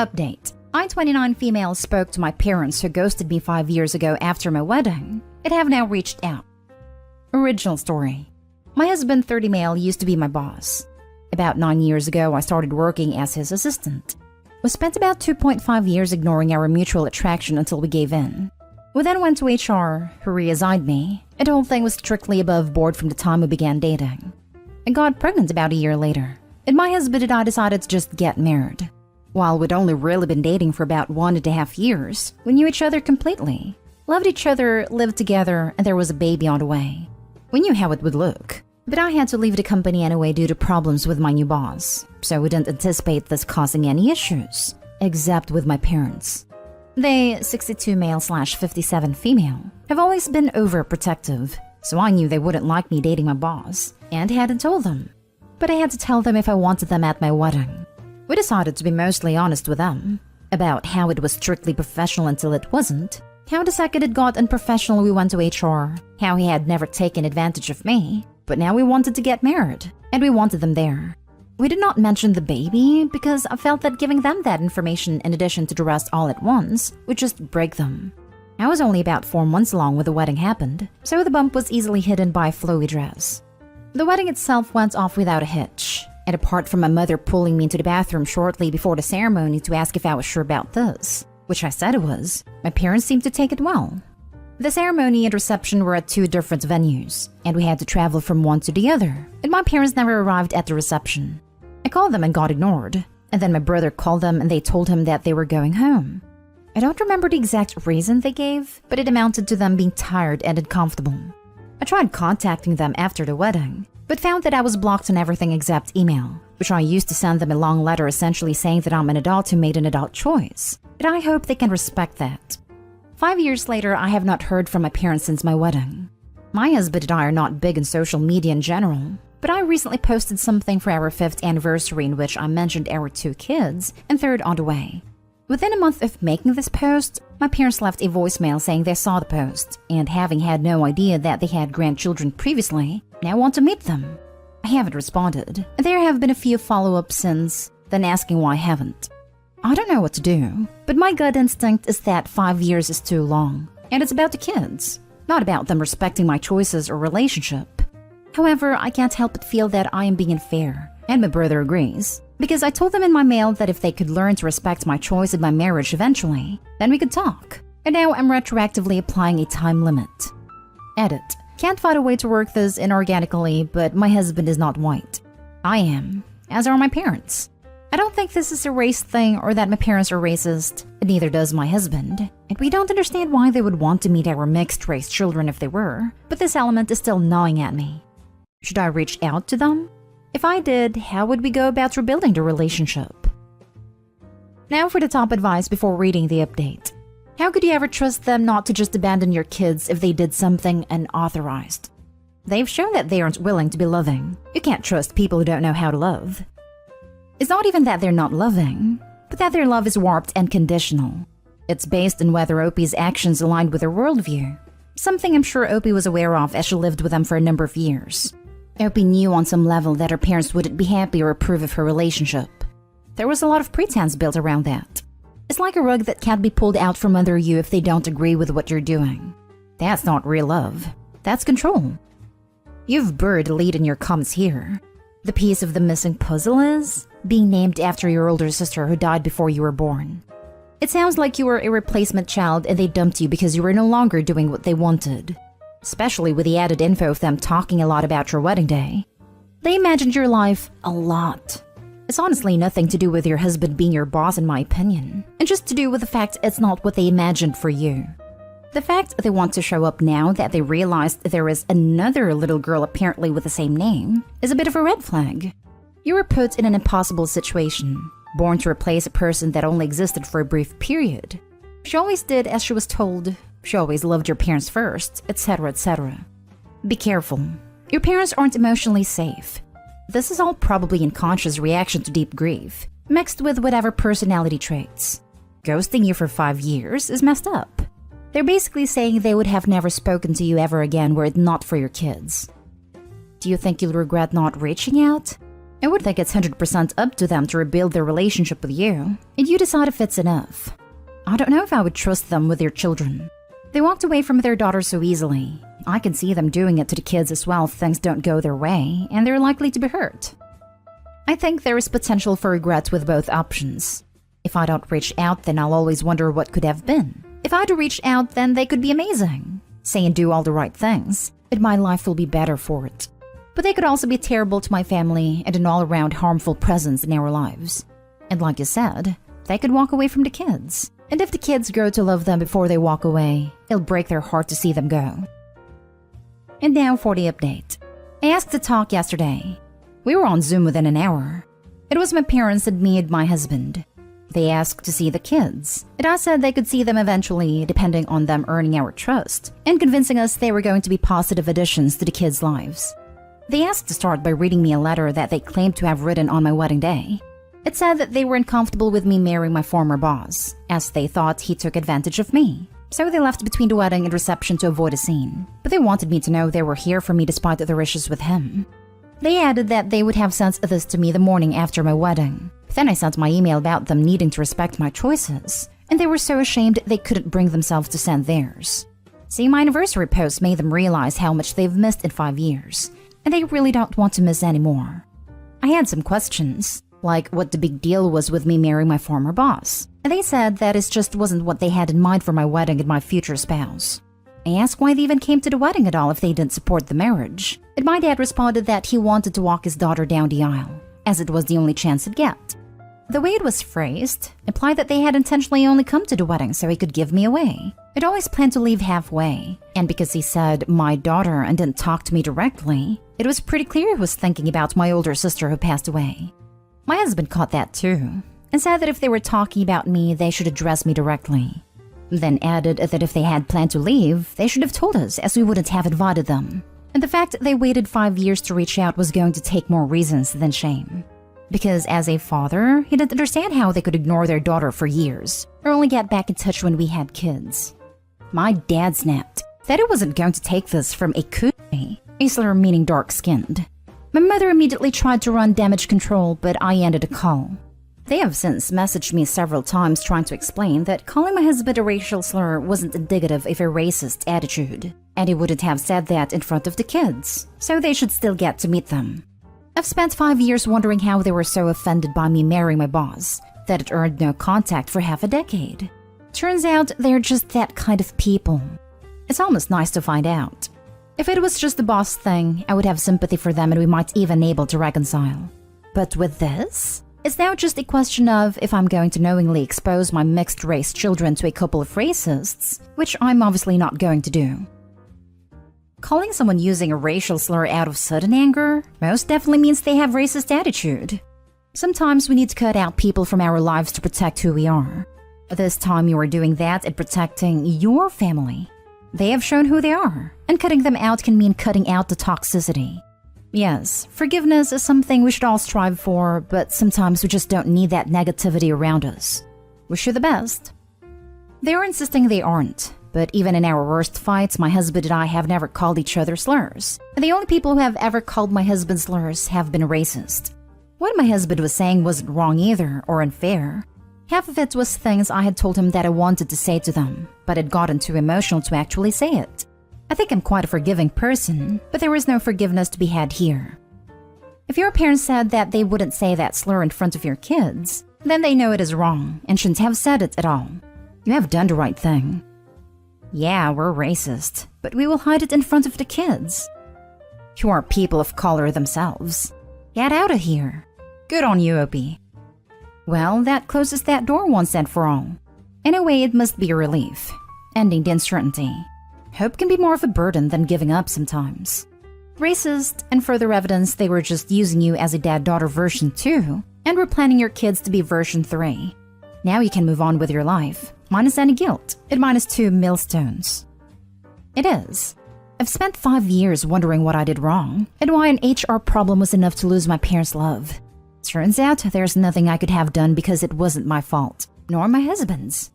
Update. I, 29 female, spoke to my parents who ghosted me 5 years ago after my wedding and have now reached out. Original story. My husband, 30 male, used to be my boss. About 9 years ago, I started working as his assistant. We spent about 2.5 years ignoring our mutual attraction until we gave in. We then went to HR, who reassigned me, and the whole thing was strictly above board from the time we began dating. I got pregnant about a year later, and my husband and I decided to just get married. While we'd only really been dating for about 1.5 years, we knew each other completely, loved each other, lived together, and there was a baby on the way. We knew how it would look, but I had to leave the company anyway due to problems with my new boss, so we didn't anticipate this causing any issues, except with my parents. They, 62 male/57 female, have always been overprotective, so I knew they wouldn't like me dating my boss, and hadn't told them. But I had to tell them if I wanted them at my wedding. We decided to be mostly honest with them about how it was strictly professional until it wasn't, how the second it got unprofessional we went to HR, how he had never taken advantage of me, but now we wanted to get married, and we wanted them there. We did not mention the baby because I felt that giving them that information in addition to the rest all at once would just break them. I was only about 4 months along when the wedding happened, so the bump was easily hidden by a flowy dress. The wedding itself went off without a hitch, and apart from my mother pulling me into the bathroom shortly before the ceremony to ask if I was sure about this, which I said I was, my parents seemed to take it well. The ceremony and reception were at 2 different venues, and we had to travel from one to the other, and my parents never arrived at the reception. I called them and got ignored, and then my brother called them and they told him that they were going home. I don't remember the exact reason they gave, but it amounted to them being tired and uncomfortable. I tried contacting them after the wedding, but found that I was blocked on everything except email, which I used to send them a long letter essentially saying that I'm an adult who made an adult choice, but I hope they can respect that. 5 years later, I have not heard from my parents since my wedding. My husband and I are not big in social media in general, but I recently posted something for our 5th anniversary in which I mentioned our 2 kids and 3rd on the way. Within a month of making this post, my parents left a voicemail saying they saw the post, and having had no idea that they had grandchildren previously, now want to meet them. I haven't responded, and there have been a few follow-ups since, then asking why I haven't. I don't know what to do, but my gut instinct is that 5 years is too long, and it's about the kids, not about them respecting my choices or relationship. However, I can't help but feel that I am being unfair, and my brother agrees, because I told them in my mail that if they could learn to respect my choice in my marriage eventually, then we could talk. And now I'm retroactively applying a time limit. Edit. Can't find a way to work this inorganically, but my husband is not white. I am, as are my parents. I don't think this is a race thing or that my parents are racist, and neither does my husband. And we don't understand why they would want to meet our mixed-race children if they were, but this element is still gnawing at me. Should I reach out to them? If I did, how would we go about rebuilding the relationship? Now for the top advice before reading the update. How could you ever trust them not to just abandon your kids if they did something unauthorized? They've shown that they aren't willing to be loving. You can't trust people who don't know how to love. It's not even that they're not loving, but that their love is warped and conditional. It's based on whether Opie's actions aligned with her worldview, something I'm sure Opie was aware of as she lived with them for a number of years. Opie knew on some level that her parents wouldn't be happy or approve of her relationship. There was a lot of pretense built around that. It's like a rug that can't be pulled out from under you if they don't agree with what you're doing. That's not real love. That's control. You've buried a lead in your comments here. The piece of the missing puzzle is being named after your older sister who died before you were born. It sounds like you were a replacement child and they dumped you because you were no longer doing what they wanted. Especially with the added info of them talking a lot about your wedding day. They imagined your life a lot. It's honestly nothing to do with your husband being your boss in my opinion, and just to do with the fact it's not what they imagined for you. The fact they want to show up now that they realized there is another little girl apparently with the same name is a bit of a red flag. You were put in an impossible situation, born to replace a person that only existed for a brief period. She always did as she was told. She always loved your parents first, etc., etc. Be careful. Your parents aren't emotionally safe. This is all probably unconscious reaction to deep grief, mixed with whatever personality traits. Ghosting you for 5 years is messed up. They're basically saying they would have never spoken to you ever again were it not for your kids. Do you think you'll regret not reaching out? I would think it's 100% up to them to rebuild their relationship with you, and you decide if it's enough. I don't know if I would trust them with their children. They walked away from their daughter so easily. I can see them doing it to the kids as well if things don't go their way, and they're likely to be hurt. I think there is potential for regret with both options. If I don't reach out, then I'll always wonder what could have been. If I do reach out, then they could be amazing. Say and do all the right things, and my life will be better for it. But they could also be terrible to my family and an all-around harmful presence in our lives. And like you said, they could walk away from the kids. And if the kids grow to love them before they walk away, it'll break their heart to see them go. And now for the update. I asked to talk yesterday. We were on Zoom within an hour. It was my parents and me and my husband. They asked to see the kids, and I said they could see them eventually, depending on them earning our trust and convincing us they were going to be positive additions to the kids' lives. They asked to start by reading me a letter that they claimed to have written on my wedding day. It said that they were uncomfortable with me marrying my former boss, as they thought he took advantage of me. So they left between the wedding and reception to avoid a scene, but they wanted me to know they were here for me despite their issues with him. They added that they would have sent this to me the morning after my wedding. Then I sent my email about them needing to respect my choices, and they were so ashamed they couldn't bring themselves to send theirs. See, my anniversary post made them realize how much they've missed in 5 years, and they really don't want to miss anymore. I had some questions, like what the big deal was with me marrying my former boss, and they said that it just wasn't what they had in mind for my wedding and my future spouse. I asked why they even came to the wedding at all if they didn't support the marriage, and my dad responded that he wanted to walk his daughter down the aisle, as it was the only chance he'd get. The way it was phrased implied that they had intentionally only come to the wedding so he could give me away. I'd always planned to leave halfway, and because he said my daughter and didn't talk to me directly, it was pretty clear he was thinking about my older sister who passed away. My husband caught that too, and said that if they were talking about me, they should address me directly. Then added that if they had planned to leave, they should have told us, as we wouldn't have invited them. And the fact that they waited 5 years to reach out was going to take more reasons than shame. Because as a father, he didn't understand how they could ignore their daughter for years, or only get back in touch when we had kids. My dad snapped that it wasn't going to take this from a cootie, a slur meaning dark-skinned. My mother immediately tried to run damage control, but I ended a call. They have since messaged me several times trying to explain that calling my husband a racial slur wasn't indicative of a racist attitude, and he wouldn't have said that in front of the kids, so they should still get to meet them. I've spent 5 years wondering how they were so offended by me marrying my boss that it earned no contact for half a decade. Turns out they're just that kind of people. It's almost nice to find out. If it was just the boss thing, I would have sympathy for them and we might even be able to reconcile. But with this, it's now just a question of if I'm going to knowingly expose my mixed-race children to a couple of racists, which I'm obviously not going to do. Calling someone using a racial slur out of sudden anger most definitely means they have racist attitude. Sometimes we need to cut out people from our lives to protect who we are. This time you are doing that and protecting your family. They have shown who they are, and cutting them out can mean cutting out the toxicity. Yes, forgiveness is something we should all strive for, but sometimes we just don't need that negativity around us. Wish you the best. They are insisting they aren't. But even in our worst fights, my husband and I have never called each other slurs. And the only people who have ever called my husband slurs have been racist. What my husband was saying wasn't wrong either, or unfair. Half of it was things I had told him that I wanted to say to them, but had gotten too emotional to actually say it. I think I'm quite a forgiving person, but there is no forgiveness to be had here. If your parents said that they wouldn't say that slur in front of your kids, then they know it is wrong and shouldn't have said it at all. You have done the right thing. Yeah, we're racist, but we will hide it in front of the kids. You are people of color themselves. Get out of here. Good on you, Opie. Well, that closes that door once and for all. In a way, it must be a relief, ending the uncertainty. Hope can be more of a burden than giving up sometimes. Racist, and further evidence they were just using you as a dad-daughter version 2, and were planning your kids to be version 3. Now you can move on with your life, minus any guilt, and minus 2 millstones. It is. I've spent 5 years wondering what I did wrong, and why an HR problem was enough to lose my parents' love. Turns out there's nothing I could have done because it wasn't my fault, nor my husband's.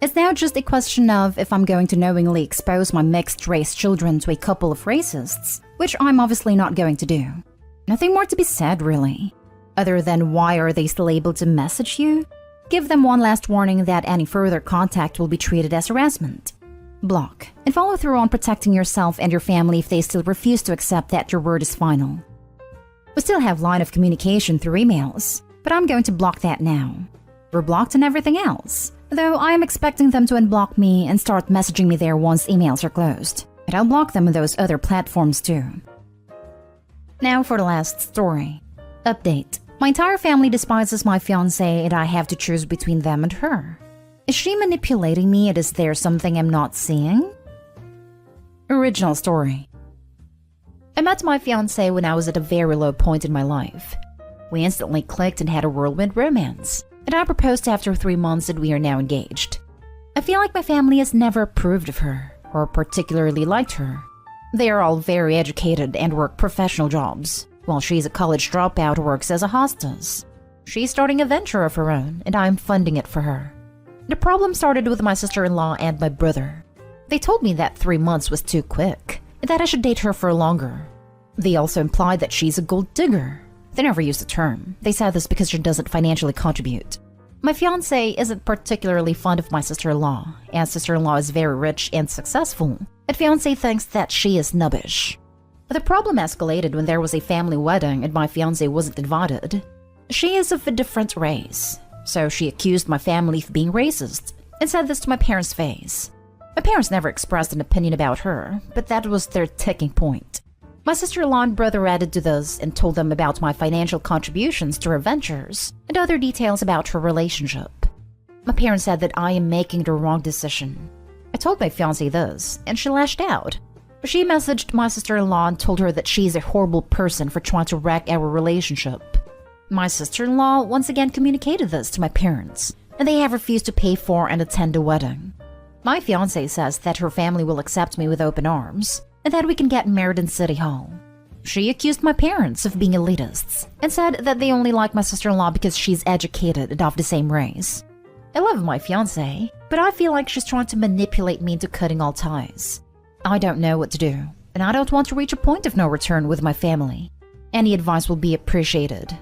It's now just a question of if I'm going to knowingly expose my mixed-race children to a couple of racists, which I'm obviously not going to do. Nothing more to be said, really. Other than why are they still able to message you? Give them one last warning that any further contact will be treated as harassment. Block, and follow through on protecting yourself and your family if they still refuse to accept that your word is final. We still have line of communication through emails, but I'm going to block that now. We're blocked on everything else, though I am expecting them to unblock me and start messaging me there once emails are closed. But I'll block them on those other platforms too. Now for the last story. Update. My entire family despises my fiancé and I have to choose between them and her. Is she manipulating me and is there something I'm not seeing? Original story. I met my fiancé when I was at a very low point in my life. We instantly clicked and had a whirlwind romance, and I proposed after 3 months and we are now engaged. I feel like my family has never approved of her, or particularly liked her. They are all very educated and work professional jobs, while she's a college dropout who works as a hostess. She's starting a venture of her own, and I'm funding it for her. The problem started with my sister-in-law and my brother. They told me that 3 months was too quick, and that I should date her for longer. They also implied that she's a gold digger. They never used the term. They said this because she doesn't financially contribute. My fiancé isn't particularly fond of my sister-in-law, as sister-in-law is very rich and successful, and fiancé thinks that she is snobbish. The problem escalated when there was a family wedding and my fiancé wasn't invited. She is of a different race, so she accused my family of being racist and said this to my parents' face. My parents never expressed an opinion about her, but that was their ticking point. My sister-in-law and brother added to this and told them about my financial contributions to her ventures and other details about her relationship. My parents said that I am making the wrong decision. I told my fiancé this, and she lashed out. She messaged my sister-in-law and told her that she's a horrible person for trying to wreck our relationship. My sister-in-law once again communicated this to my parents, and they have refused to pay for and attend the wedding. My fiancé says that her family will accept me with open arms, and that we can get married in City Hall. She accused my parents of being elitists, and said that they only like my sister-in-law because she's educated and of the same race. I love my fiancé, but I feel like she's trying to manipulate me into cutting all ties. I don't know what to do, and I don't want to reach a point of no return with my family. Any advice will be appreciated.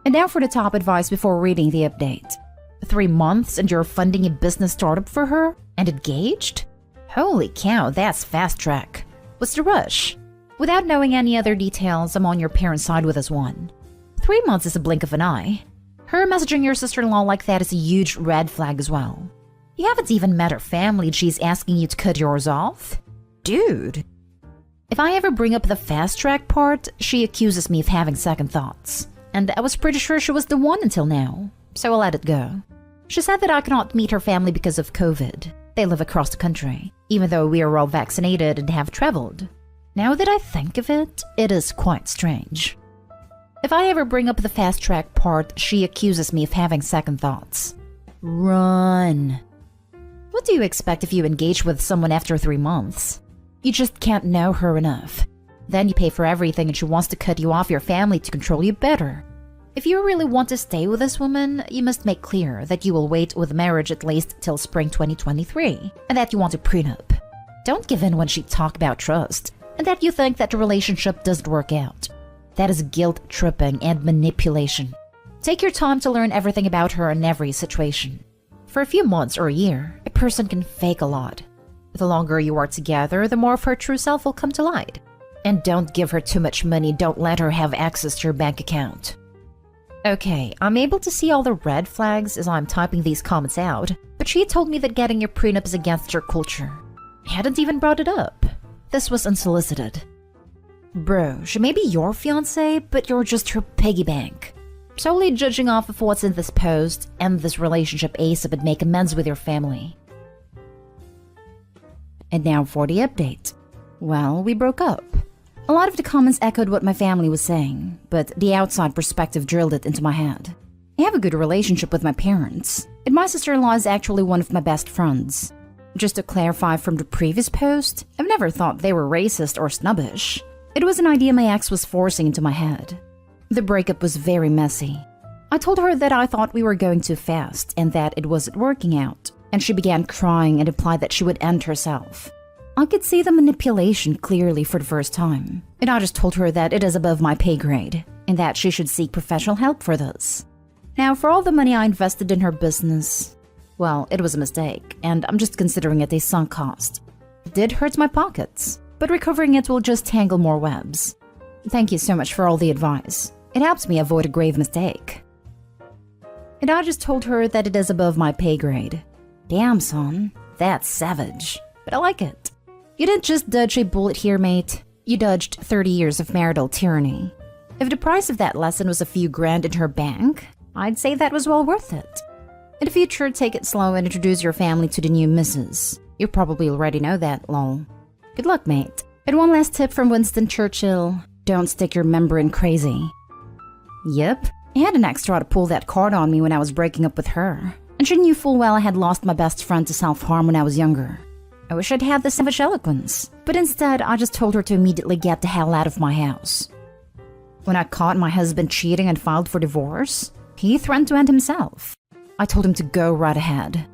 And now for the top advice before reading the update. 3 months and you're funding a business startup for her? And engaged? Holy cow, that's fast track. What's the rush? Without knowing any other details, I'm on your parents' side with this one. 3 months is a blink of an eye. Her messaging your sister-in-law like that is a huge red flag as well. You haven't even met her family and she's asking you to cut yours off? Dude. If I ever bring up the fast track part, she accuses me of having second thoughts. And I was pretty sure she was the one until now, so I'll let it go. She said that I cannot meet her family because of COVID. They live across the country, even though we are all vaccinated and have traveled. Now that I think of it, it is quite strange. If I ever bring up the fast track part, she accuses me of having second thoughts. Run. What do you expect if you engage with someone after 3 months? You just can't know her enough. Then you pay for everything and she wants to cut you off your family to control you better. If you really want to stay with this woman, you must make clear that you will wait with marriage at least till spring 2023, and that you want a prenup. Don't give in when she talks about trust, and that you think that the relationship doesn't work out. That is guilt-tripping and manipulation. Take your time to learn everything about her in every situation. For a few months or a year, a person can fake a lot. The longer you are together, the more of her true self will come to light. And don't give her too much money, don't let her have access to your bank account. Okay, I'm able to see all the red flags as I'm typing these comments out, but she told me that getting your prenup is against her culture. I hadn't even brought it up. This was unsolicited. Bro, she may be your fiancé, but you're just her piggy bank. Solely judging off of what's in this post, end this relationship ASAP and make amends with your family. And now for the update. Well, we broke up. A lot of the comments echoed what my family was saying, but the outside perspective drilled it into my head. I have a good relationship with my parents, and my sister-in-law is actually one of my best friends. Just to clarify from the previous post, I've never thought they were racist or snobbish. It was an idea my ex was forcing into my head. The breakup was very messy. I told her that I thought we were going too fast and that it wasn't working out, and she began crying and implied that she would end herself. I could see the manipulation clearly for the first time. and I just told her that it is above my pay grade and that she should seek professional help for this. Now, for all the money I invested in her business, well, it was a mistake, and I'm just considering it a sunk cost. It did hurt my pockets, but recovering it will just tangle more webs. Thank you so much for all the advice. It helps me avoid a grave mistake. And I just told her that it is above my pay grade. Damn, son, that's savage, but I like it. You didn't just dodge a bullet here, mate. You dodged 30 years of marital tyranny. If the price of that lesson was a few grand in her bank, I'd say that was well worth it. In the future, take it slow and introduce your family to the new missus. You probably already know that, lol. Good luck, mate. And one last tip from Winston Churchill: don't stick your member in crazy. Yep, I had an extra to pull that card on me when I was breaking up with her. And she knew full well I had lost my best friend to self-harm when I was younger. I wish I'd had the savage eloquence, but instead I just told her to immediately get the hell out of my house. When I caught my husband cheating and filed for divorce, he threatened to end himself. I told him to go right ahead.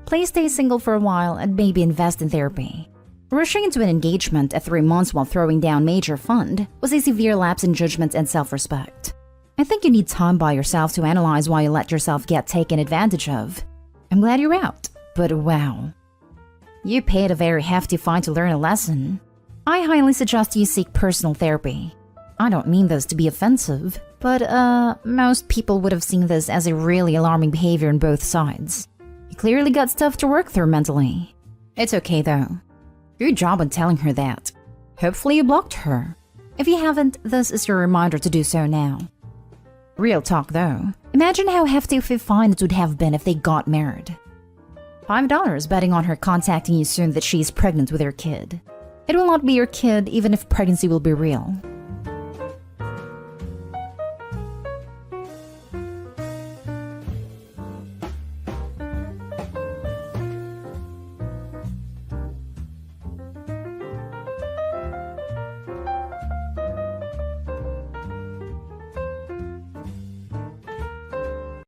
Please stay single for a while and maybe invest in therapy. Rushing into an engagement at 3 months while throwing down major fund was a severe lapse in judgment and self-respect. I think you need time by yourself to analyze why you let yourself get taken advantage of. I'm glad you're out, but wow. You paid a very hefty fine to learn a lesson. I highly suggest you seek personal therapy. I don't mean this to be offensive, but most people would have seen this as a really alarming behavior on both sides. You clearly got stuff to work through mentally. It's okay though. Good job on telling her that. Hopefully you blocked her. If you haven't, this is your reminder to do so now. Real talk though, imagine how hefty of a fine it would have been if they got married. $5 betting on her contacting you soon that she's pregnant with your kid. It will not be your kid even if pregnancy will be real.